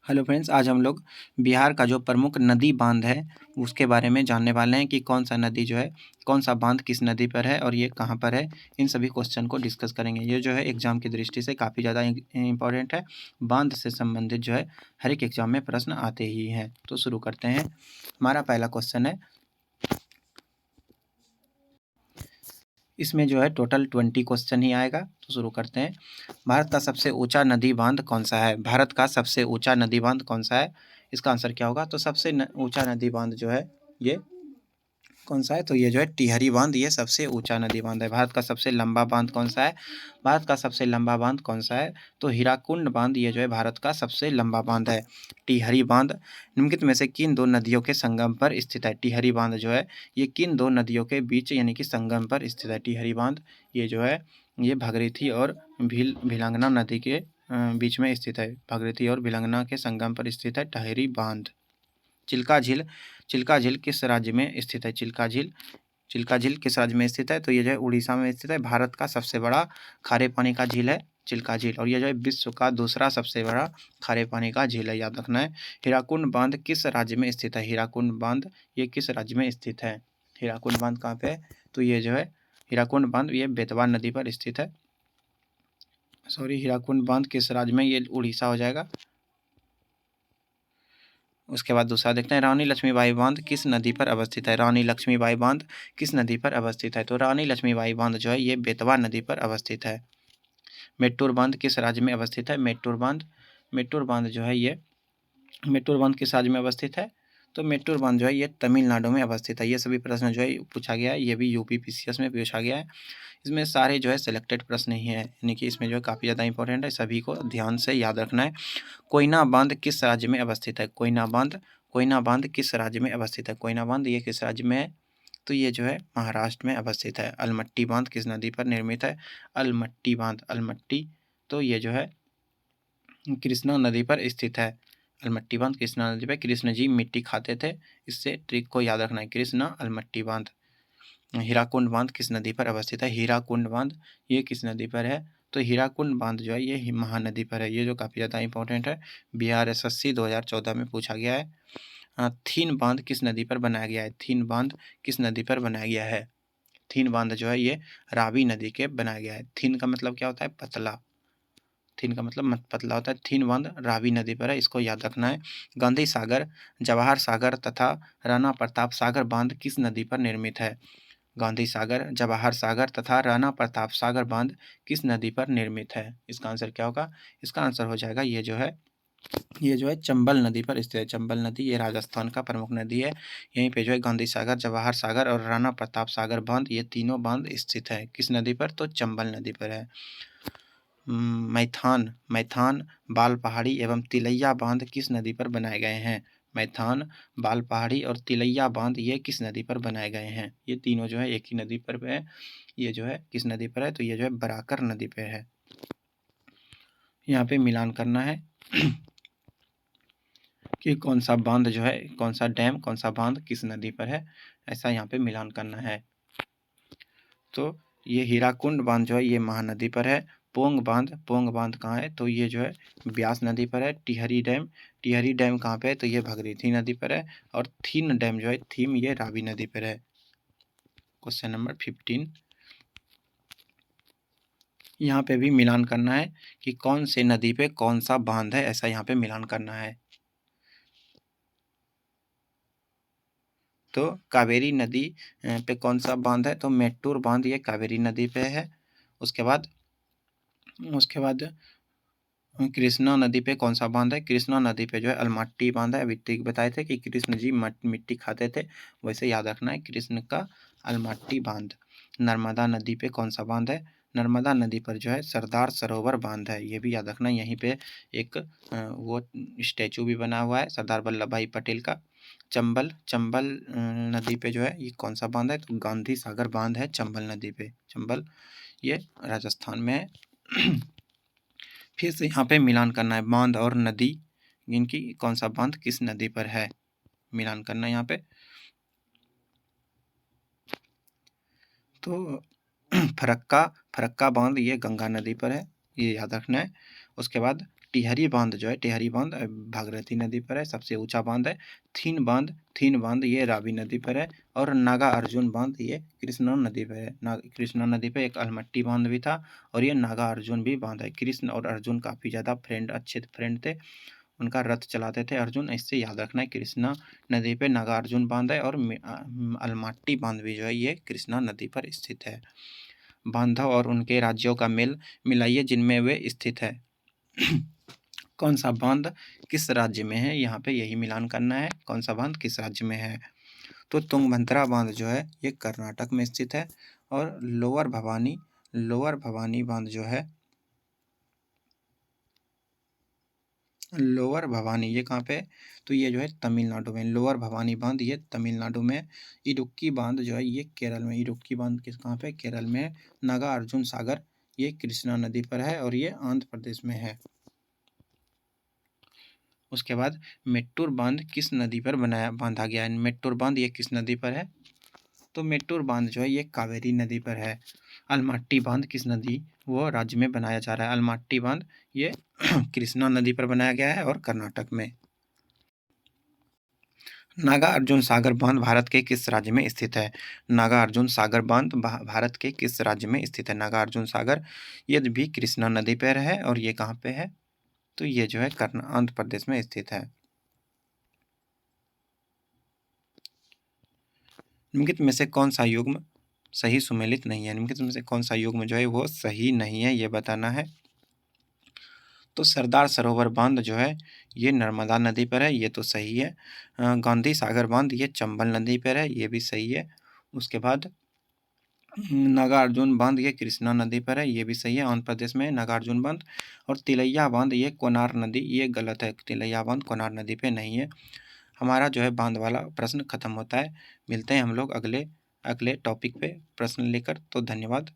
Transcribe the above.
Hello friends, आज हम लोग बिहार का जो प्रमुख नदी बांध है उसके बारे में जानने वाले हैं कि कौन सा नदी जो है, कौन सा बांध किस नदी पर है और ये कहाँ पर है। इन सभी क्वेश्चन को डिस्कस करेंगे। ये जो है एग्जाम की दृष्टि से काफ़ी ज़्यादा इम्पोर्टेंट है। बांध से संबंधित जो है हर एक एग्जाम में प्रश्न आते ही हैं। तो शुरू करते हैं। हमारा पहला क्वेश्चन है, इसमें जो है टोटल 20 क्वेश्चन ही आएगा। तो शुरू करते हैं। भारत का सबसे ऊंचा नदी बांध कौन सा है? भारत का सबसे ऊंचा नदी बांध कौन सा है? इसका आंसर क्या होगा? तो सबसे ऊंचा नदी बांध जो है ये कौन सा है? तो ये जो है टिहरी बांध, ये सबसे ऊंचा नदी बांध है। भारत का सबसे लंबा बांध कौन सा है? भारत का सबसे लंबा बांध कौन सा है? तो हीराकुंड बांध, ये जो है भारत का सबसे लंबा बांध है। टिहरी बांध निम्नलिखित में से किन दो नदियों के संगम पर स्थित है? टिहरी बांध जो है ये किन दो नदियों के बीच यानी कि संगम पर स्थित है? टिहरी बांध ये जो है ये भागीरथी और भिलंगना नदी के बीच में स्थित है। भागीरथी और भिलंगना के संगम पर स्थित है टिहरी बांध। चिल्का झील, चिल्का झील किस राज्य में स्थित है? चिल्का झील, चिल्का झील किस राज्य में स्थित है? तो ये जो है उड़ीसा में स्थित है। भारत का सबसे बड़ा खारे पानी का झील है चिल्का झील, और ये जो है विश्व का दूसरा सबसे बड़ा खारे पानी का झील है, याद रखना है। हीराकुंड बांध किस राज्य में स्थित है? हीराकुंड बांध ये किस राज्य में स्थित है? हीराकुंड बांध कहाँ पे है? तो ये जो है हीराकुंड बांध ये बेतवा नदी पर स्थित है। सॉरी, हीराकुंड बांध किस राज्य में? ये उड़ीसा हो जाएगा। उसके बाद दूसरा देखते हैं, रानी लक्ष्मीबाई बांध किस नदी पर अवस्थित है? रानी लक्ष्मीबाई बांध किस नदी पर अवस्थित है? तो रानी लक्ष्मीबाई बांध जो है ये बेतवा नदी पर अवस्थित है। मेट्टूर बांध किस राज्य में अवस्थित है? मेट्टूर बांध, मेट्टूर बांध जो है ये मेट्टूर बांध किस राज्य में अवस्थित है? तो मेट्टूर बांध जो है ये तमिलनाडु में अवस्थित है। ये सभी प्रश्न जो है पूछा गया है, ये भी यूपी पीसीएस में पूछा गया है। इसमें सारे जो है सिलेक्टेड प्रश्न ही है, यानी कि इसमें जो है काफ़ी ज़्यादा इंपॉर्टेंट है, सभी को ध्यान से याद रखना है। कोयना बांध किस राज्य में अवस्थित है? कोयना बांध, कोयना बांध किस राज्य में अवस्थित है? कोयना बांध ये किस राज्य में है? तो ये जो है महाराष्ट्र में अवस्थित है। अलमट्टी बांध किस नदी पर निर्मित है? अलमट्टी बांध, अलमट्टी तो ये जो है कृष्णा नदी पर स्थित है। अलमट्टी बांध कृष्णा नदी पर, कृष्ण जी मिट्टी खाते थे, इससे ट्रिक को याद रखना है, कृष्णा अलमट्टी बांध। हीराकुंड बांध किस नदी पर अवस्थित है? हीराकुंड बांध ये किस नदी पर है? तो हीराकुंड बांध जो है ये महानदी पर है। ये जो काफ़ी ज़्यादा इंपॉर्टेंट है, बिहार एसएससी 2014 में पूछा गया है। थीन बांध किस नदी पर बनाया गया है? थीन बांध किस नदी पर बनाया गया है? थीन बांध जो है ये रावी नदी के बनाया गया है। थीन का मतलब क्या होता है? पतला। थीन का मतलब पतला होता है। थीन बांध रावी नदी पर है, इसको याद रखना है। गांधी सागर, जवाहर सागर तथा राणा प्रताप सागर बांध किस नदी पर निर्मित है? गांधी सागर, जवाहर सागर तथा राणा प्रताप सागर बांध किस नदी पर निर्मित है? इसका आंसर क्या होगा? इसका आंसर हो जाएगा ये जो है चंबल नदी पर स्थित है। चंबल नदी ये राजस्थान का प्रमुख नदी है। यहीं पे जो है गांधी सागर, जवाहर सागर और राणा प्रताप सागर बांध ये तीनों बांध स्थित है। किस नदी पर? तो चंबल नदी पर है। मैथान, मैथान, बाल पहाड़ी एवं तिलैया बांध किस नदी पर बनाए गए हैं? मैथान, बाल पहाड़ी और तिलैया बांध ये किस नदी पर बनाए गए हैं? ये तीनों जो है एक ही नदी पर है। ये जो है किस नदी पर है? तो ये जो है बराकर नदी पे है। यहाँ पे मिलान करना है कि कौन सा बांध जो है, कौन सा डैम, कौन सा बांध किस नदी पर है, ऐसा यहाँ पे मिलान करना है। तो ये हीराकुंड बांध जो है ये महानदी पर है। पोंग बांध, पोंग बांध कहाँ है? तो ये जो है ब्यास नदी पर है। टिहरी डैम, टिहरी डैम कहाँ पे है? तो ये भागीरथी नदी पर है। और थीन डैम जो है, थीम ये रावी नदी पर है। क्वेश्चन नंबर 15, यहाँ पे भी मिलान करना है कि कौन से नदी पे कौन सा बांध है, ऐसा यहाँ पे मिलान करना है। तो कावेरी नदी पे कौन सा बांध है? तो मेट्टूर बांध ये कावेरी नदी पे है। उसके बाद कृष्णा नदी पे कौन सा बांध है? कृष्णा नदी पे जो है अलमट्टी बांध है। अभी तक बताए थे कि कृष्ण जी मिट्टी खाते थे, वैसे याद रखना है कृष्ण का अलमट्टी बांध। नर्मदा नदी पे कौन सा बांध है? नर्मदा नदी पर जो है सरदार सरोवर बांध है, ये भी याद रखना है। यहीं पे एक वो स्टैचू भी बना हुआ है सरदार वल्लभ भाई पटेल का। चंबल, चंबल नदी पे जो है ये कौन सा बांध है? तो गांधी सागर बांध है चंबल नदी पे। चंबल ये राजस्थान में है। फिर से यहाँ पे मिलान करना है बांध और नदी, इनकी कौन सा बांध किस नदी पर है, मिलान करना है यहाँ पे। तो फरक्का, फरक्का बांध ये गंगा नदी पर है, ये याद रखना है। उसके बाद टिहरी बांध जो है, टिहरी बांध भागीरथी नदी पर है, सबसे ऊंचा बांध है। थीन बांध ये रावी नदी पर है। और नागा अर्जुन बांध ये कृष्णा नदी पर है। कृष्णा नदी पर एक अलमट्टी बांध भी था और ये नागा अर्जुन भी बांध है। कृष्ण और अर्जुन काफ़ी ज़्यादा अच्छे फ्रेंड थे, उनका रथ चलाते थे अर्जुन। इससे याद रखना है, कृष्णा नदी पे नागार्जुन बांध है और अलमाट्टी बांध भी जो है ये कृष्णा नदी पर स्थित है। बांधव और उनके राज्यों का मेल मिलाइए जिनमें वे स्थित है। कौन सा बांध किस राज्य में है, यहाँ पे यही मिलान करना है, कौन सा बांध किस राज्य में है। तो तुंगभद्रा बांध जो है ये कर्नाटक में स्थित है। और लोअर भवानी बांध जो है, लोअर भवानी ये कहाँ पे, तो ये जो है तमिलनाडु में। लोअर भवानी बांध ये तमिलनाडु में। इडुक्की बांध जो है ये केरल में। इडुक्की बांध किस कहाँ पे, केरल में है। नागा अर्जुन सागर ये कृष्णा नदी पर है और ये आंध्र प्रदेश में है। उसके बाद मेट्टूर बांध किस नदी पर बांधा गया है। मेट्टूर बांध ये किस नदी पर है, तो मेट्टूर बांध जो है ये कावेरी नदी पर है। अलमाट्टी बांध किस नदी वो राज्य में बनाया जा रहा है। अलमाट्टी बांध ये कृष्णा नदी पर बनाया गया है और कर्नाटक में। नागार्जुन सागर बांध भारत के किस राज्य में स्थित है। नागार्जुन सागर बांध भारत के किस राज्य में स्थित है। नागार्जुन सागर ये भी कृष्णा नदी पर है और ये कहाँ पे है, तो ये जो है आंध्र प्रदेश में स्थित है। निम्नलिखित में से कौन सा युग्म सही सुमेलित नहीं है। निम्नलिखित में से कौन सा युग्म जो है वो सही नहीं है, ये बताना है। तो सरदार सरोवर बांध जो है ये नर्मदा नदी पर है, ये तो सही है। गांधी सागर बांध ये चंबल नदी पर है, ये भी सही है। उसके बाद नागार्जुन बांध ये कृष्णा नदी पर है, ये भी सही है, आंध्र प्रदेश में नागार्जुन बांध। और तिलैया बांध ये कोनार नदी, ये गलत है, तिलैया बांध कोनार नदी पे नहीं है। हमारा जो है बांध वाला प्रश्न खत्म होता है। मिलते हैं हम लोग अगले टॉपिक पे प्रश्न लेकर। तो धन्यवाद।